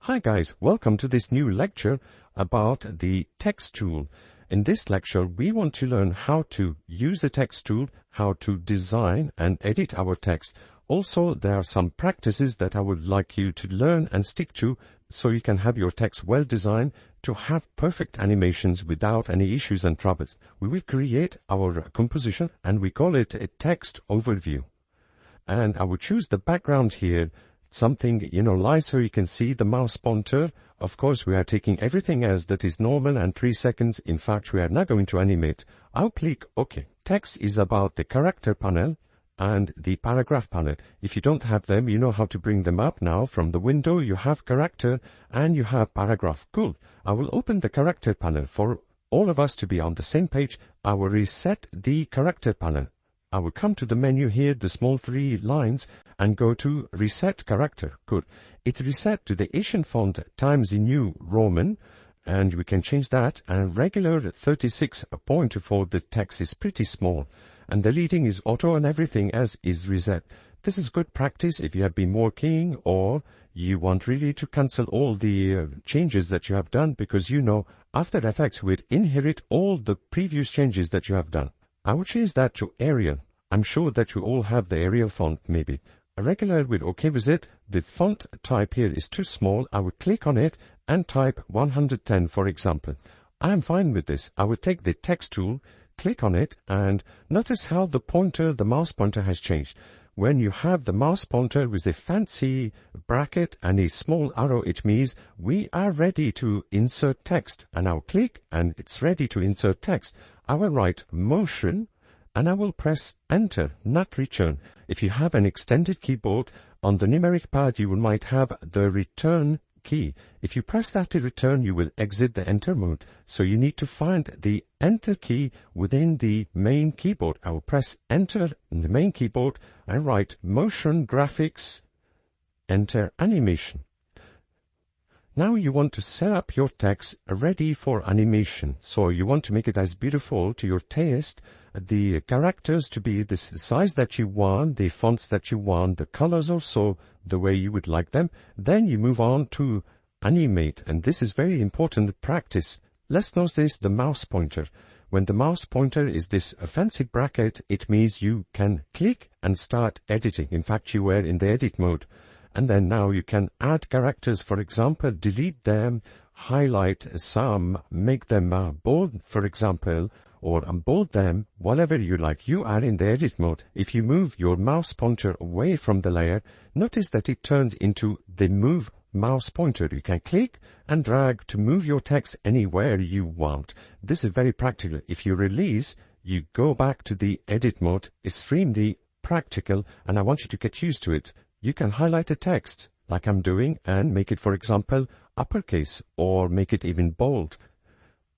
Hi guys, welcome to this new lecture about the text tool. In this lecture, we want to learn how to use the text tool, how to design and edit our text. Also, there are some practices that I would like you to learn and stick to so you can have your text well designed to have perfect animations without any issues and troubles. We will create our composition and we call it a text overview. And I will choose the background here, something, light so you can see the mouse pointer. Of course, we are taking everything else that is normal and 3 seconds. In fact, we are not going to animate. I'll click OK. Text is about the character panel and the paragraph panel. If you don't have them, you know how to bring them up now. From the window, you have character and you have paragraph. Cool. I will open the character panel. For all of us to be on the same page, I will reset the character panel. I will come to the menu here, the small 3 lines, and go to Reset Character. Good. It reset to the Asian font Times New Roman, and we can change that. And regular 36 point for the text is pretty small. And the leading is auto and everything else is reset. This is good practice if you have been working or you want really to cancel all the changes that you have done, because After Effects will inherit all the previous changes that you have done. I will change that to Arial. I'm sure that you all have the Arial font, maybe. A regular will OK with it. The font type here is too small. I will click on it and type 110, for example. I am fine with this. I will take the text tool, click on it, and notice how the mouse pointer has changed. When you have the mouse pointer with a fancy bracket and a small arrow, it means we are ready to insert text. And I'll click and it's ready to insert text. I will write motion and I will press enter, not return. If you have an extended keyboard, on the numeric pad you might have the return key. If you press that to return, you will exit the enter mode. So you need to find the enter key within the main keyboard. I will press enter in the main keyboard and write motion graphics, enter animation. Now you want to set up your text ready for animation. So you want to make it as beautiful to your taste, the characters to be the size that you want, the fonts that you want, the colors also the way you would like them. Then you move on to animate, and this is very important practice. Let's notice the mouse pointer. When the mouse pointer is this fancy bracket, it means you can click and start editing. In fact, you were in the edit mode. And then now you can add characters, for example, delete them, highlight some, make them bold, for example, or unbold them, whatever you like. You are in the edit mode. If you move your mouse pointer away from the layer, notice that it turns into the move mouse pointer. You can click and drag to move your text anywhere you want. This is very practical. If you release, you go back to the edit mode. Extremely practical, and I want you to get used to it. You can highlight a text, like I'm doing, and make it, for example, uppercase, or make it even bold.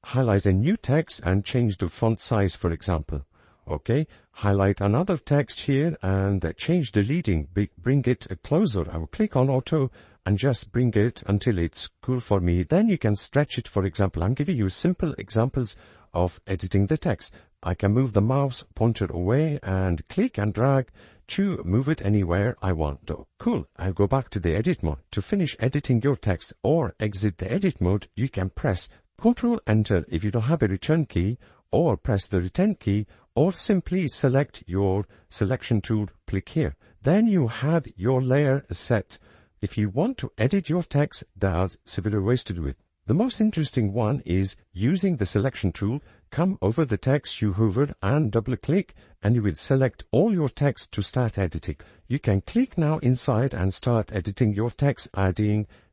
Highlight a new text and change the font size, for example. Okay, highlight another text here and change the leading, bring it closer. I will click on auto and just bring it until it's cool for me. Then you can stretch it, for example. I'm giving you simple examples of editing the text. I can move the mouse pointer away and click and drag to move it anywhere I want. Cool. I'll go back to the edit mode. To finish editing your text or exit the edit mode, you can press Ctrl Enter if you don't have a return key, or press the return key, or simply select your selection tool, click here. Then you have your layer set. If you want to edit your text, there are several ways to do it. The most interesting one is using the selection tool. Come over the text, you hover and double click, and you will select all your text to start editing. You can click now inside and start editing your text,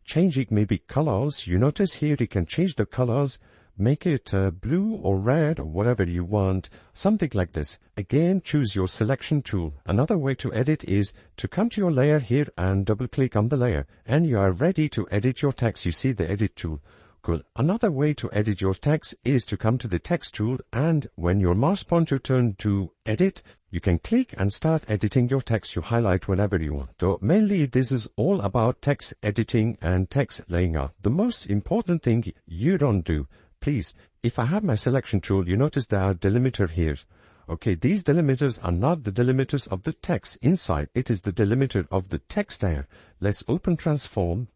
changing maybe colors. You notice here you can change the colors, make it blue or red or whatever you want, something like this. Again, choose your selection tool. Another way to edit is to come to your layer here and double click on the layer, and you are ready to edit your text. You see the edit tool. Cool. Another way to edit your text is to come to the text tool, and when your mouse pointer turns to edit, you can click and start editing your text. You highlight whenever you want. So mainly this is all about text editing and text laying out. The most important thing you don't do, please, if I have my selection tool, you notice there are delimiter here. Okay, these delimiters are not the delimiters of the text inside. It is the delimiter of the text layer. Let's open transform.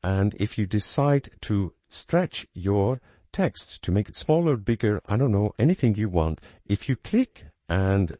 And if you decide to stretch your text to make it smaller, bigger, I don't know, anything you want, if you click and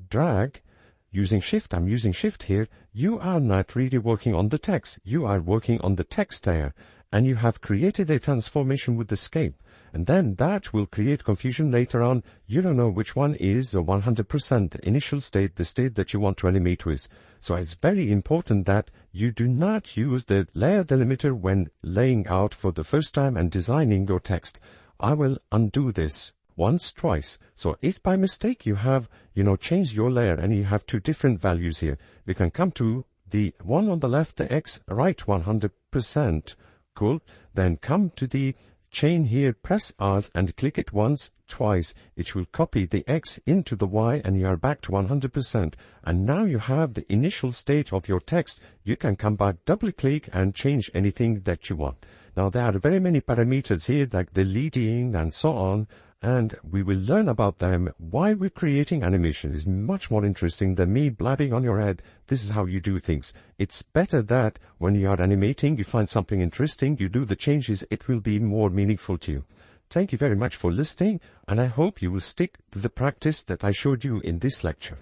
drag using Shift, I'm using Shift here, you are not really working on the text. You are working on the text layer, and you have created a transformation with Escape. And then that will create confusion later on. You don't know which one is the 100% initial state, the state that you want to animate with. So it's very important that you do not use the layer delimiter when laying out for the first time and designing your text. I will undo this once, twice. So if by mistake you have, changed your layer and you have two different values here, we can come to the one on the left, the X, right 100%. Cool. Then come to the chain here, press Alt and click it once, twice. It will copy the X into the Y and you are back to 100%. And now you have the initial state of your text. You can come back, double click and change anything that you want. Now there are very many parameters here like the leading and so on, and we will learn about them while we're creating animation. It's much more interesting than me blabbing on your head. This is how you do things. It's better that when you are animating, you find something interesting, you do the changes, it will be more meaningful to you. Thank you very much for listening, and I hope you will stick to the practice that I showed you in this lecture.